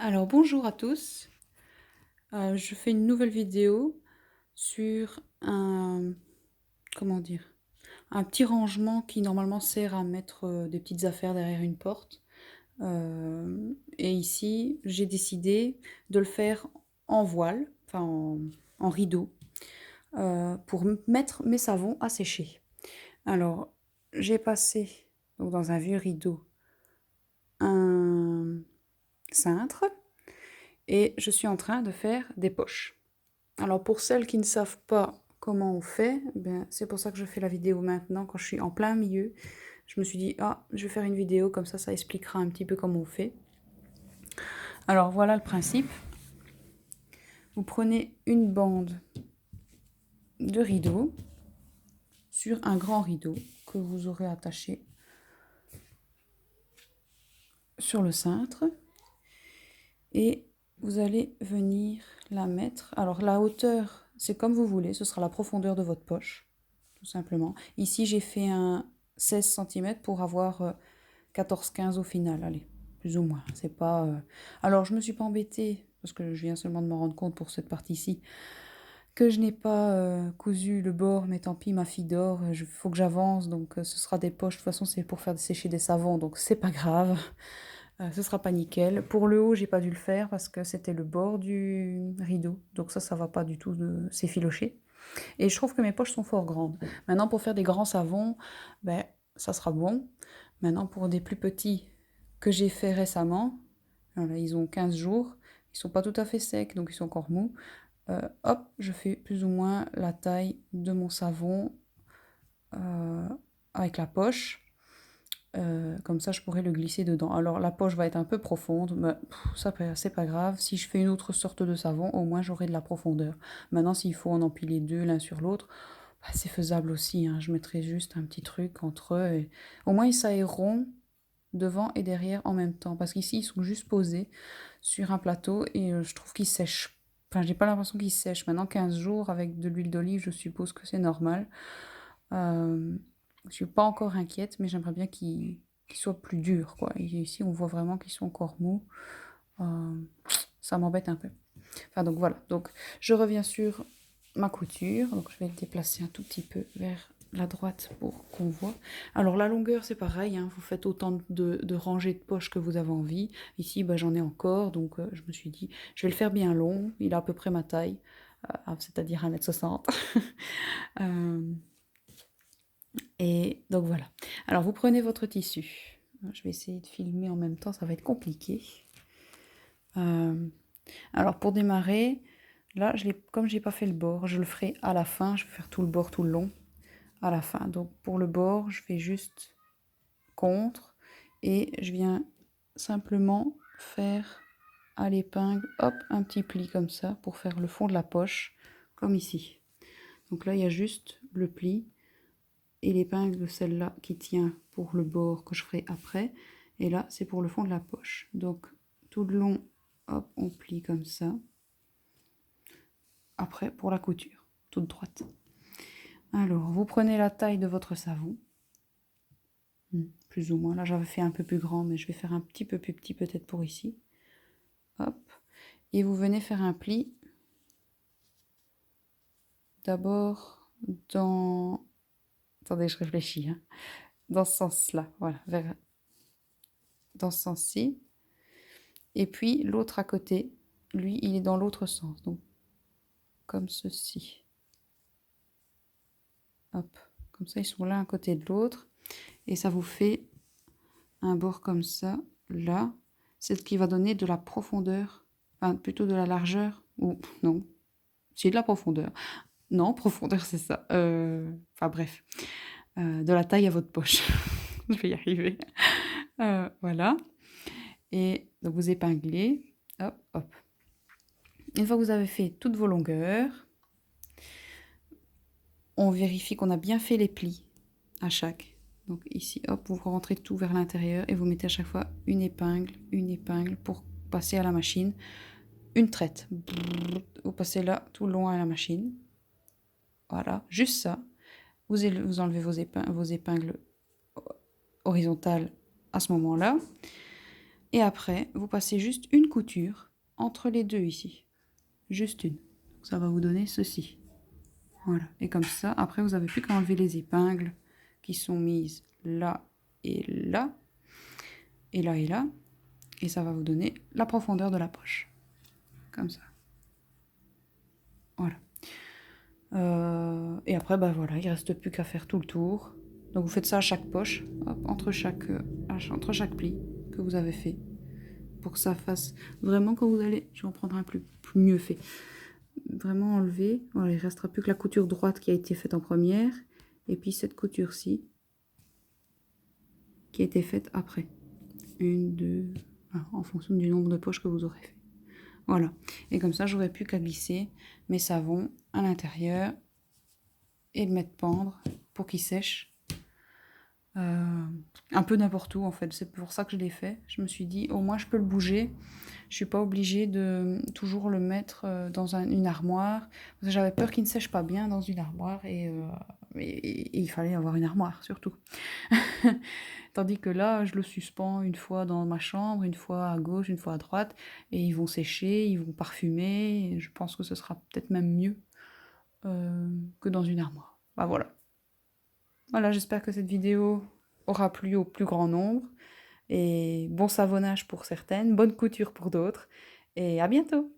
Alors bonjour à tous, je fais une nouvelle vidéo sur comment dire? Un petit rangement qui normalement sert à mettre, des petites affaires derrière une porte, et ici j'ai décidé de le faire en voile, enfin en rideau, pour mettre mes savons à sécher. Alors j'ai passé donc dans un vieux rideau un cintre et je suis en train de faire des poches. Alors pour celles qui ne savent pas comment on fait, ben, c'est pour ça que je fais la vidéo maintenant quand je suis en plein milieu. Je me suis dit: «Ah, je vais faire une vidéo comme ça expliquera un petit peu comment on fait». Alors voilà le principe. Vous prenez une bande de rideau sur un grand rideau que vous aurez attaché sur le cintre et vous allez venir la mettre. Alors la hauteur, c'est comme vous voulez, ce sera la profondeur de votre poche, tout simplement. Ici, j'ai fait un 16 centimètres pour avoir 14-15 au final, allez, plus ou moins. C'est pas. Alors, je me suis pas embêtée, parce que je viens seulement de me rendre compte pour cette partie-ci, que je n'ai pas cousu le bord, mais tant pis, ma fille dort, il faut que j'avance, donc ce sera des poches. De toute façon, c'est pour faire sécher des savons, donc c'est pas grave. Ce sera pas nickel. Pour le haut, j'ai pas dû le faire parce que c'était le bord du rideau, donc ça va pas du tout s'effilocher. Et je trouve que mes poches sont fort grandes. Maintenant, pour faire des grands savons, ben, ça sera bon. Maintenant, pour des plus petits que j'ai fait récemment, voilà, ils ont 15 jours, ils sont pas tout à fait secs, donc ils sont encore mous. Hop, je fais plus ou moins la taille de mon savon euh, avec la poche. Comme ça, je pourrais le glisser dedans. Alors, la poche va être un peu profonde, mais ça, c'est pas grave. Si je fais une autre sorte de savon, au moins j'aurai de la profondeur. Maintenant, s'il faut en empiler deux l'un sur l'autre, bah, c'est faisable aussi, hein. Je mettrai juste un petit truc entre eux. Et... Au moins, ils s'aéreront devant et derrière en même temps. Parce qu'ici, ils sont juste posés sur un plateau et je trouve qu'ils sèchent. Enfin, j'ai pas l'impression qu'ils sèchent. Maintenant, 15 jours avec de l'huile d'olive, je suppose que c'est normal. Je suis pas encore inquiète, mais j'aimerais bien qu'ils soient plus durs, quoi. Et ici, on voit vraiment qu'ils sont encore mous. Euh, Ça m'embête un peu. Enfin, donc voilà. Donc, je reviens sur ma couture. Donc, je vais le déplacer un tout petit peu vers la droite pour qu'on voit. Alors, la longueur, c'est pareil, hein. Vous faites autant de rangées de poches que vous avez envie. Ici, bah, j'en ai encore. Donc, je me suis dit, je vais le faire bien long. Il a à peu près ma taille, c'est-à-dire 1,60 m. Et donc voilà. Alors vous prenez votre tissu. Je vais essayer de filmer en même temps, ça va être compliqué. Alors pour démarrer, là, comme j'ai pas fait le bord, je le ferai à la fin. Je vais faire tout le bord, tout le long à la fin. Donc pour le bord, je fais juste contre et je viens simplement faire à l'épingle, hop, un petit pli comme ça pour faire le fond de la poche, comme ici. Donc là, il y a juste le pli et l'épingle, celle-là qui tient pour le bord que je ferai après. Et là, c'est pour le fond de la poche. Donc, tout le long, hop, on plie comme ça. Après, pour la couture, toute droite. Alors, vous prenez la taille de votre savon. Plus ou moins. Là, j'avais fait un peu plus grand, mais je vais faire un petit peu plus petit peut-être pour ici. Hop. Et vous venez faire un pli. D'abord, dans... Attendez, je réfléchis. Hein. Dans ce sens-là, voilà. Dans ce sens-ci. Et puis l'autre à côté, lui, il est dans l'autre sens. Donc, comme ceci. Hop. Comme ça, ils sont l'un à côté de l'autre. Et ça vous fait un bord comme ça, là. C'est ce qui va donner de la profondeur. Enfin, plutôt de la largeur. Ou non. C'est de la profondeur. Non, profondeur, c'est ça. Enfin, bref. De la taille à votre poche. Je vais y arriver. Voilà. Et donc, vous épinglez. Hop, hop. Une fois que vous avez fait toutes vos longueurs, on vérifie qu'on a bien fait les plis à chaque. Donc ici, hop, vous rentrez tout vers l'intérieur et vous mettez à chaque fois une épingle pour passer à la machine. Une traite. Vous passez là tout le long à la machine. Voilà, juste ça. Vous enlevez vos épingles horizontales à ce moment-là. Et après, vous passez juste une couture entre les deux ici. Juste une. Ça va vous donner ceci. Voilà. Et comme ça, après, vous n'avez plus qu'à enlever les épingles qui sont mises là et là. Et là et là. Et ça va vous donner la profondeur de la poche. Comme ça. Voilà. Et après, bah voilà, il ne reste plus qu'à faire tout le tour. Donc vous faites ça à chaque poche, hop, entre chaque pli que vous avez fait. Pour que ça fasse vraiment quand vous allez... Je vais en prendre un plus mieux fait. Vraiment enlever. Voilà, il ne restera plus que la couture droite qui a été faite en première. Et puis cette couture-ci qui a été faite après. Une, deux... en fonction du nombre de poches que vous aurez fait. Voilà. Et comme ça, j'aurai plus qu'à glisser mes savons à l'intérieur et le mettre pendre pour qu'il sèche. Un peu n'importe où en fait, c'est pour ça que je l'ai fait. Je me suis dit, au moins je peux le bouger. Je suis pas obligée de toujours le mettre dans une armoire. Parce que j'avais peur qu'il ne sèche pas bien dans une armoire et il fallait avoir une armoire surtout. Tandis que là, je le suspends une fois dans ma chambre, une fois à gauche, une fois à droite, et ils vont sécher, ils vont parfumer. Et je pense que ce sera peut-être même mieux que dans une armoire. Bah voilà. Voilà, j'espère que cette vidéo aura plu au plus grand nombre. Et bon savonnage pour certaines, bonne couture pour d'autres. Et à bientôt!